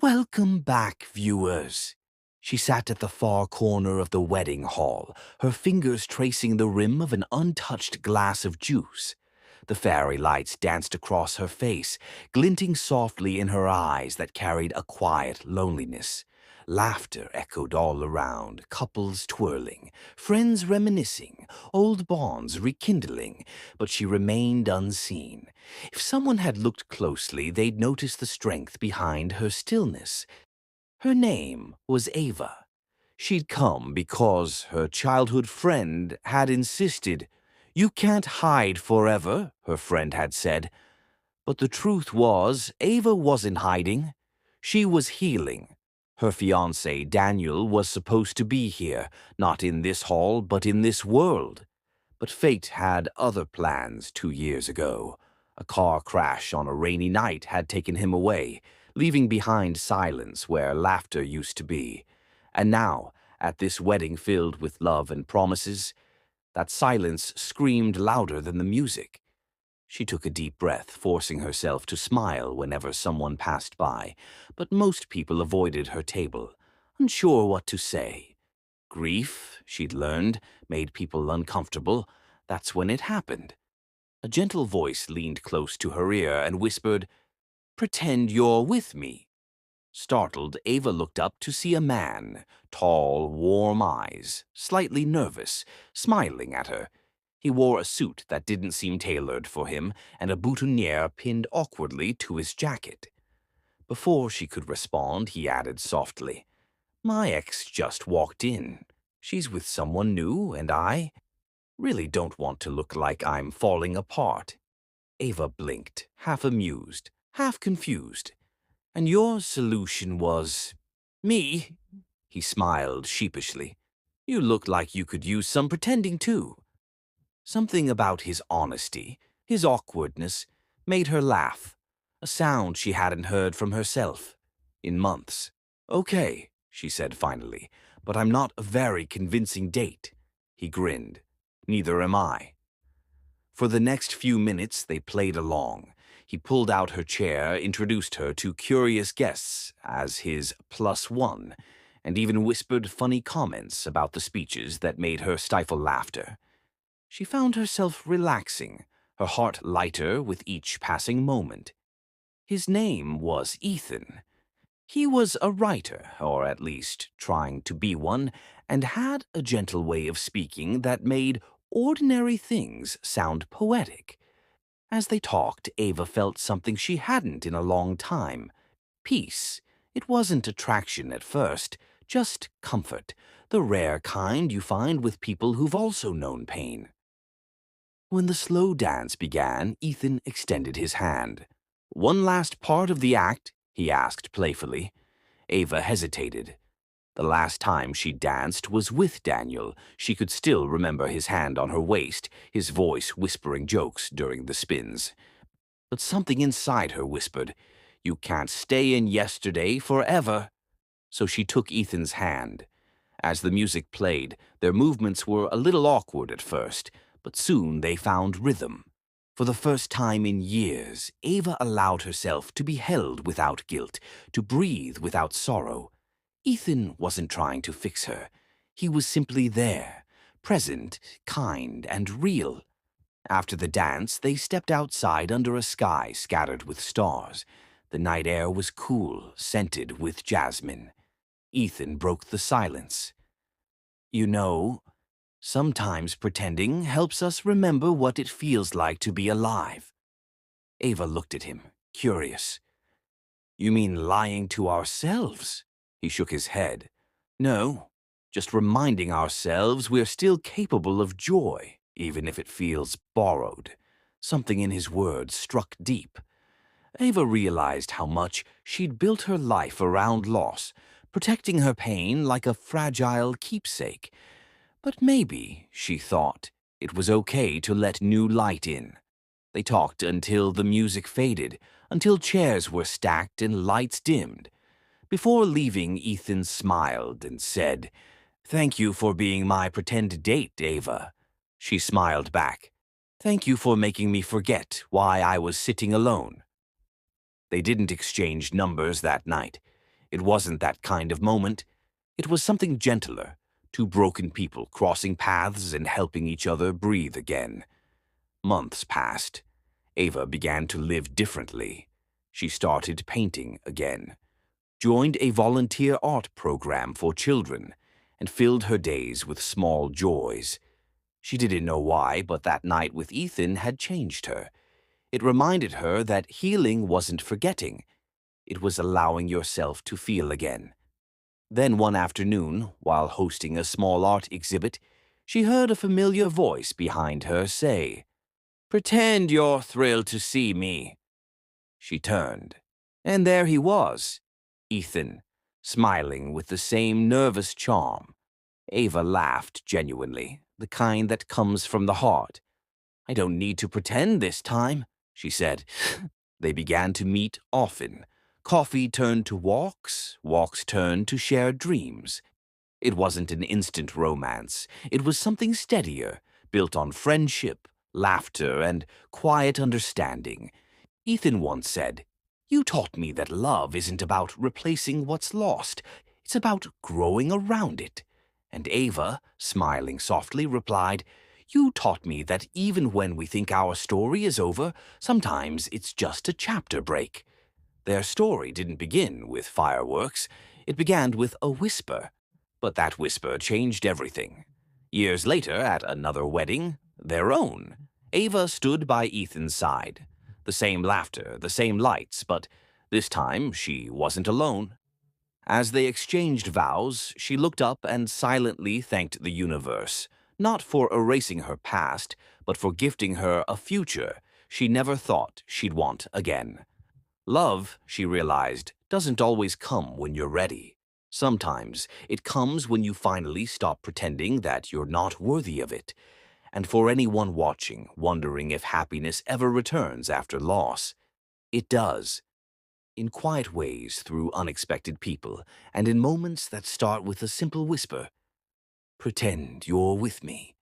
Welcome back, viewers. She sat at the far corner of the wedding hall, her fingers tracing the rim of an untouched glass of juice. The fairy lights danced across her face, glinting softly in her eyes that carried a quiet loneliness. Laughter echoed all around, couples twirling, friends reminiscing, old bonds rekindling, but she remained unseen. If someone had looked closely, they'd notice the strength behind her stillness. Her name was Ava. She'd come because her childhood friend had insisted. "You can't hide forever," her friend had said. But the truth was, Ava wasn't hiding. She was healing. Her fiancé, Daniel, was supposed to be here, not in this hall, but in this world. But fate had other plans 2 years ago. A car crash on a rainy night had taken him away, leaving behind silence where laughter used to be. And now, at this wedding filled with love and promises, that silence screamed louder than the music. She took a deep breath, forcing herself to smile whenever someone passed by, but most people avoided her table, unsure what to say. Grief, she'd learned, made people uncomfortable. That's when it happened. A gentle voice leaned close to her ear and whispered, "Pretend you're with me." Startled, Ava looked up to see a man, tall, warm eyes, slightly nervous, smiling at her. He wore a suit that didn't seem tailored for him and a boutonniere pinned awkwardly to his jacket. Before she could respond, he added softly, "My ex just walked in. She's with someone new, and I really don't want to look like I'm falling apart." Ava blinked, half amused, half confused. "And your solution was me?" He smiled sheepishly. "You look like you could use some pretending too." Something about his honesty, his awkwardness, made her laugh, a sound she hadn't heard from herself in months. "Okay," she said finally, "but I'm not a very convincing date." He grinned. "Neither am I." For the next few minutes, they played along. He pulled out her chair, introduced her to curious guests as his plus one, and even whispered funny comments about the speeches that made her stifle laughter. She found herself relaxing, her heart lighter with each passing moment. His name was Ethan. He was a writer, or at least trying to be one, and had a gentle way of speaking that made ordinary things sound poetic. As they talked, Ava felt something she hadn't in a long time. Peace. It wasn't attraction at first, just comfort, the rare kind you find with people who've also known pain. When the slow dance began, Ethan extended his hand. "One last part of the act?" he asked playfully. Ava hesitated. The last time she danced was with Daniel. She could still remember his hand on her waist, his voice whispering jokes during the spins. But something inside her whispered, "You can't stay in yesterday forever." So she took Ethan's hand. As the music played, their movements were a little awkward at first, but soon they found rhythm. For the first time in years, Ava allowed herself to be held without guilt, to breathe without sorrow. Ethan wasn't trying to fix her. He was simply there, present, kind, and real. After the dance, they stepped outside under a sky scattered with stars. The night air was cool, scented with jasmine. Ethan broke the silence. "You know, sometimes pretending helps us remember what it feels like to be alive." Ava looked at him, curious. "You mean lying to ourselves?" He shook his head. "No, just reminding ourselves we're still capable of joy, even if it feels borrowed." Something in his words struck deep. Ava realized how much she'd built her life around loss, protecting her pain like a fragile keepsake. But maybe, she thought, it was okay to let new light in. They talked until the music faded, until chairs were stacked and lights dimmed. Before leaving, Ethan smiled and said, "Thank you for being my pretend date, Ava." She smiled back. "Thank you for making me forget why I was sitting alone." They didn't exchange numbers that night. It wasn't that kind of moment. It was something gentler, two broken people crossing paths and helping each other breathe again. Months passed. Ava began to live differently. She started painting again, joined a volunteer art program for children, and filled her days with small joys. She didn't know why, but that night with Ethan had changed her. It reminded her that healing wasn't forgetting. It was allowing yourself to feel again. Then one afternoon, while hosting a small art exhibit, she heard a familiar voice behind her say, "Pretend you're thrilled to see me." She turned, and there he was, Ethan, smiling with the same nervous charm. Ava laughed genuinely, the kind that comes from the heart. "I don't need to pretend this time," she said. They began to meet often. Coffee turned to walks, walks turned to shared dreams. It wasn't an instant romance. It was something steadier, built on friendship, laughter, and quiet understanding. Ethan once said, "You taught me that love isn't about replacing what's lost. It's about growing around it." And Ava, smiling softly, replied, "You taught me that even when we think our story is over, sometimes it's just a chapter break." Their story didn't begin with fireworks. It began with a whisper. But that whisper changed everything. Years later, at another wedding, their own, Ava stood by Ethan's side. The same laughter, the same lights, but this time she wasn't alone. As they exchanged vows, she looked up and silently thanked the universe, not for erasing her past, but for gifting her a future she never thought she'd want again. Love, she realized, doesn't always come when you're ready. Sometimes it comes when you finally stop pretending that you're not worthy of it. And for anyone watching, wondering if happiness ever returns after loss, it does. In quiet ways, through unexpected people, and in moments that start with a simple whisper, "Pretend you're with me."